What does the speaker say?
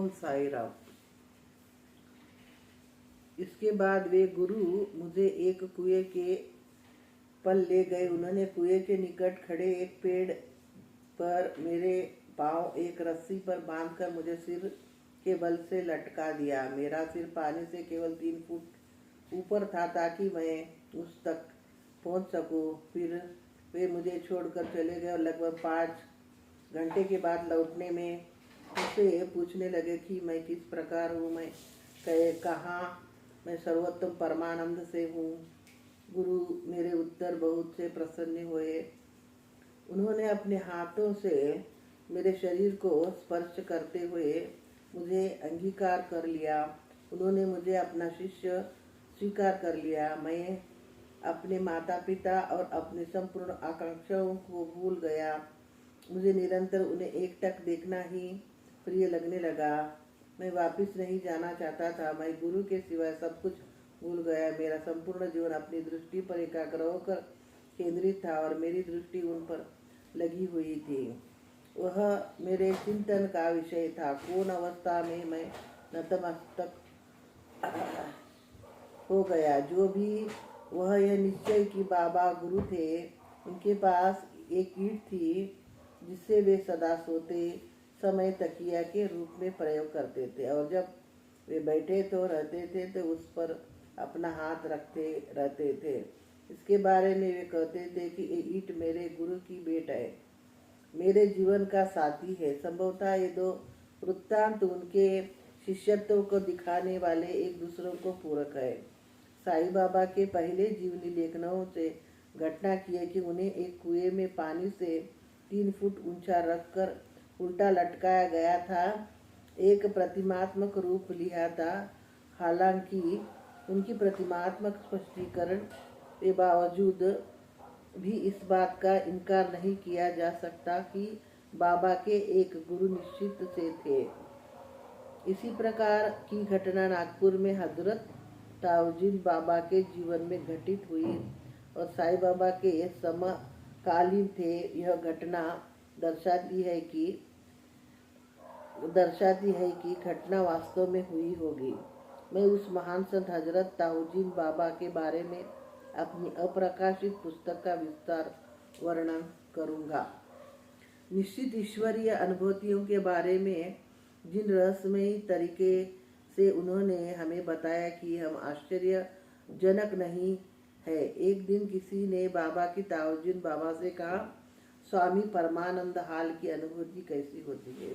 ओम साई राम। इसके बाद वे गुरु मुझे एक कुएं के पल ले गए। उन्होंने कुएं के निकट खड़े एक पेड़ पर मेरे पांव एक रस्सी पर बांधकर मुझे सिर के बल से लटका दिया। मेरा सिर पानी से केवल 3 फुट ऊपर था ताकि मैं उस तक पहुंच सकूं। फिर वे मुझे छोड़कर चले गए और लगभग 5 घंटे के बाद लौटने में मुझसे पूछने लगे कि मैं किस प्रकार हूँ, मैं कहाँ, मैं सर्वोत्तम परमानंद से हूँ। गुरु मेरे उत्तर बहुत से प्रसन्न हुए। उन्होंने अपने हाथों से मेरे शरीर को स्पर्श करते हुए मुझे अंगीकार कर लिया। उन्होंने मुझे अपना शिष्य स्वीकार कर लिया। मैं अपने माता पिता और अपनी संपूर्ण आकांक्षाओं को भूल गया। मुझे निरंतर उन्हें एकटक देखना ही प्रिय लगने लगा। मैं वापस नहीं जाना चाहता था। मैं गुरु के सिवाय सब कुछ भूल गया। मेरा संपूर्ण जीवन अपनी दृष्टि पर एकाग्र होकर केंद्रित था और मेरी दृष्टि उन पर लगी हुई थी। वह मेरे चिंतन का विषय था। कौन अवस्था में मैं नतमस्तक हो गया। जो भी वह यह निश्चय कि बाबा गुरु थे। उनके पास एक ईंट थी जिससे वे सदा सोते समय तकिया के रूप में प्रयोग करते थे और जब वे बैठे तो रहते थे तो उस पर अपना हाथ रखते रहते थे। इसके बारे में वे कहते थे कि ये ईंट मेरे गुरु की भेंट है, मेरे जीवन का साथी है। संभवतः ये 2 वृत्तांत उनके शिष्यत्व को दिखाने वाले एक दूसरों को पूरक है। साईं बाबा के पहले जीवनी लेखनों से घटना की है कि उन्हें एक कुएं में पानी से 3 फुट ऊंचा रखकर उल्टा लटकाया गया था, एक प्रतिमात्मक रूप लिया था। हालांकि उनकी प्रतिमात्मक स्पष्टीकरण के बावजूद भी इस बात का इनकार नहीं किया जा सकता कि बाबा के एक गुरु निश्चित से थे। इसी प्रकार की घटना नागपुर में हजरत ताऊजीन बाबा के जीवन में घटित हुई और साईं बाबा के समकालीन थे। यह घटना दर्शाती है कि घटना वास्तव में हुई होगी। मैं उस महान संत हजरत ताऊजीन बाबा के बारे में अपनी अप्रकाशित पुस्तक का विस्तार वर्णन करूंगा। निश्चित ईश्वरीय अनुभूतियों के बारे में जिन रहस्यमयी तरीके से उन्होंने हमें बताया कि हम आश्चर्यजनक नहीं है। एक दिन किसी ने बाबा की ताऊजीन बाबा से कहा, स्वामी परमानंद हाल की अनुभूति कैसी होती है?